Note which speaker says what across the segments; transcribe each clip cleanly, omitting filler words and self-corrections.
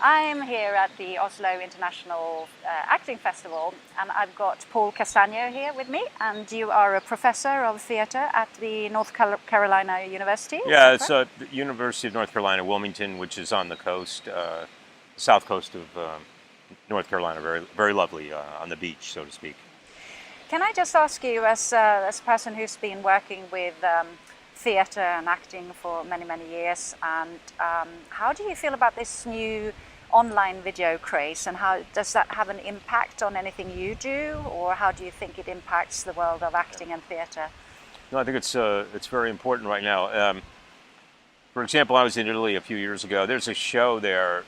Speaker 1: I'm here at the Oslo International Acting Festival, and I've got Paul Castagno here with me, and you are a professor of theatre at the North Carolina University.
Speaker 2: Yeah, it's the University of North Carolina, Wilmington, which is on the coast, south coast of North Carolina, very lovely on the beach, so to speak.
Speaker 1: Can I just ask you, as a person who's been working with theatre and acting for many, many years, and how do you feel about this new online video craze, and how does that have an impact on anything you do, or how do you think it impacts the world of acting and theatre?
Speaker 2: No, I think it's very important right now. For example, I was in Italy a few years ago. There's a show there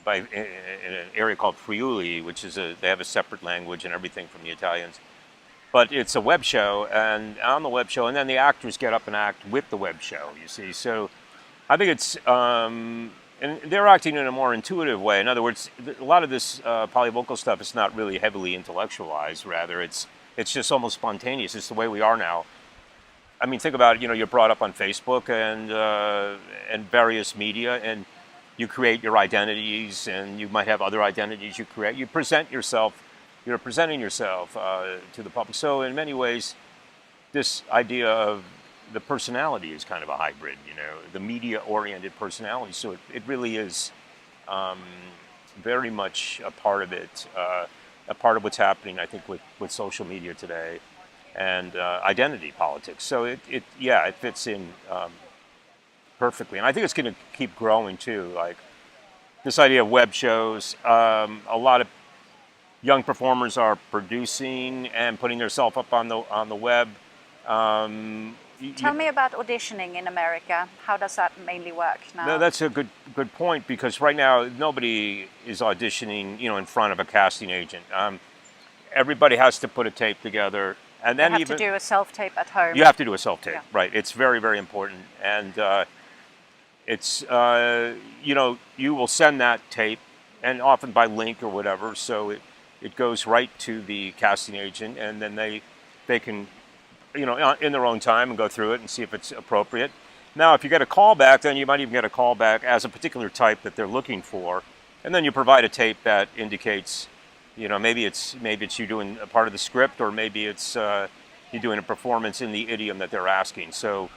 Speaker 2: in an area called Friuli, which is they have a separate language and everything from the Italians. But it's a web show, and on the web show, and then the actors get up and act with the web show, you see. So I think it's, and they're acting in a more intuitive way. In other words, a lot of this polyvocal stuff is not really heavily intellectualized. Rather, it's just almost spontaneous. It's the way we are now. I mean, think about it. You know, you're brought up on Facebook and various media, and you create your identities, and you might have other identities you create. You present yourself. You're presenting yourself to the public. So in many ways, this idea of the personality is kind of a hybrid, you know, the media-oriented personality. So it really is very much a part of it, a part of what's happening, I think, with social media today and identity politics. So it fits in perfectly. And I think it's going to keep growing too. Like this idea of web shows, a lot of young performers are producing and putting themselves up on the web.
Speaker 1: Tell me about auditioning in America. How does that mainly work now?
Speaker 2: No, that's a good point, because right now nobody is auditioning, you know, in front of a casting agent. Everybody has to put a tape together, and then
Speaker 1: you have to do a self-tape at home.
Speaker 2: You have to do a self-tape,
Speaker 1: yeah.
Speaker 2: Right? It's very, very important, and it's you know, you will send that tape, and often by link or whatever, so it goes right to the casting agent, and then they can, you know, in their own time and go through it and see if it's appropriate. Now, if you get a call back, then you might even get a call back as a particular type that they're looking for, and then you provide a tape that indicates, you know, maybe it's you doing a part of the script, or maybe it's you doing a performance in the idiom that they're asking. So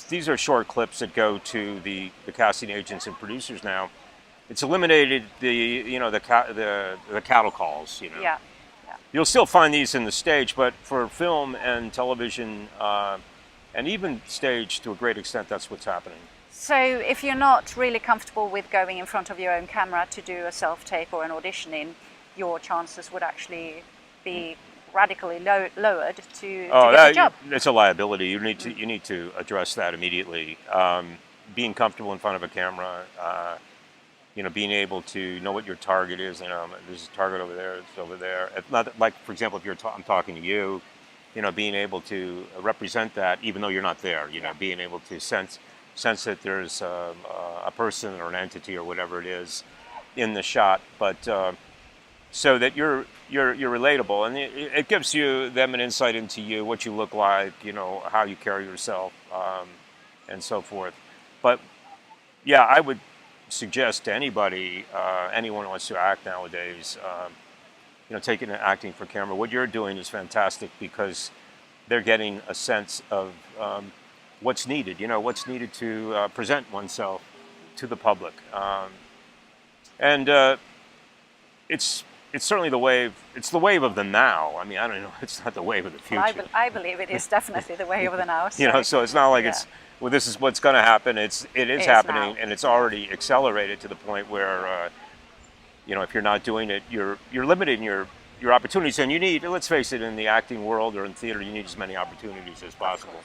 Speaker 2: these are short clips that go to the casting agents and producers now. It's eliminated the cattle calls, you know.
Speaker 1: Yeah.
Speaker 2: You'll still find these in the stage, but for film and television, and even stage to a great extent, that's what's happening.
Speaker 1: So if you're not really comfortable with going in front of your own camera to do a self-tape or an auditioning, your chances would actually be radically lowered to get the job.
Speaker 2: It's a liability. You need to address that immediately. Being comfortable in front of a camera, you know, being able to know what your target is. You know, there's a target over there. It's over there. It's not like, for example, if I'm talking to you, you know, being able to represent that, even though you're not there. You know, being able to sense that there's a person or an entity or whatever it is in the shot, but so that you're relatable, and it gives them an insight into you, what you look like, you know, how you carry yourself, and so forth. But yeah, I would suggest to anybody, anyone who wants to act nowadays, you know, taking acting for camera. What you're doing is fantastic, because they're getting a sense of what's needed. You know, what's needed to present oneself to the public, and it's certainly the wave. It's the wave of the now. I mean, I don't know. It's not the wave of the future.
Speaker 1: Well, I believe it is definitely the wave of the now. So.
Speaker 2: You know, so it's not like well, this is what's going to happen. It is happening, and it's already accelerated to the point where, you know, if you're not doing it, you're limiting your opportunities. And you need, let's face it, in the acting world or in theater, you need as many opportunities as possible.